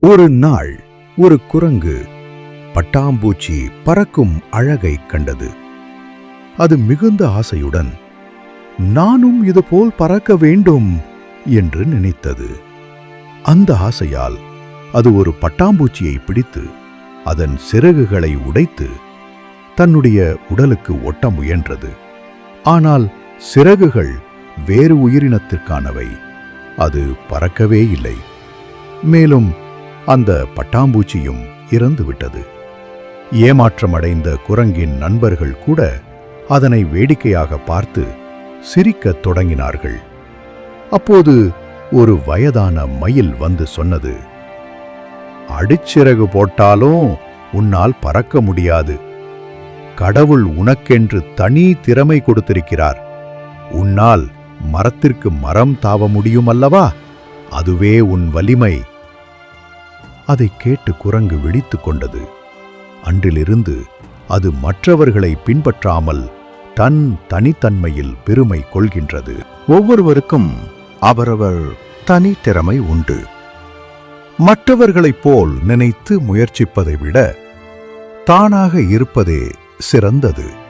ஒரு நாள் ஒரு குரங்கு பட்டாம்பூச்சி பறக்கும் அழகை கண்டது. அது மிகுந்த ஆசையுடன் நானும் இதுபோல் பறக்க வேண்டும் என்று நினைத்தது. அந்த ஆசையால் அது ஒரு பட்டாம்பூச்சியை பிடித்து அதன் சிறகுகளை உடைத்து தன்னுடைய உடலுக்கு ஒட்ட முயன்றது. ஆனால் சிறகுகள் வேறு உயிரினத்திற்கானவை. அது பறக்கவே இல்லை. மேலும் அந்த பட்டாம்பூச்சியும் இறந்துவிட்டது. ஏமாற்றமடைந்த குரங்கின் நண்பர்கள் கூட அதனை வேடிக்கையாக பார்த்து சிரிக்கத் தொடங்கினார்கள். அப்போது ஒரு வயதான மயில் வந்து சொன்னது, அடிச்சிறகு போட்டாலும் உன்னால் பறக்க முடியாது. கடவுள் உனக்கென்று தனி திறமை கொடுத்திருக்கிறார். உன்னால் மரத்திற்கு மரம் தாவ முடியும் அல்லவா? அதுவே உன் வலிமை. அதைக் கேட்டு குரங்கு விழித்துக் கொண்டது. அன்றிலிருந்து அது மற்றவர்களை பின்பற்றாமல் தன் தனித்தன்மையில் பெருமை கொள்கின்றது. ஒவ்வொருவருக்கும் அவரவர் தனித்திறமை உண்டு. மற்றவர்களைப் போல் நினைத்து முயற்சிப்பதை விட தானாக இருப்பதே சிறந்தது.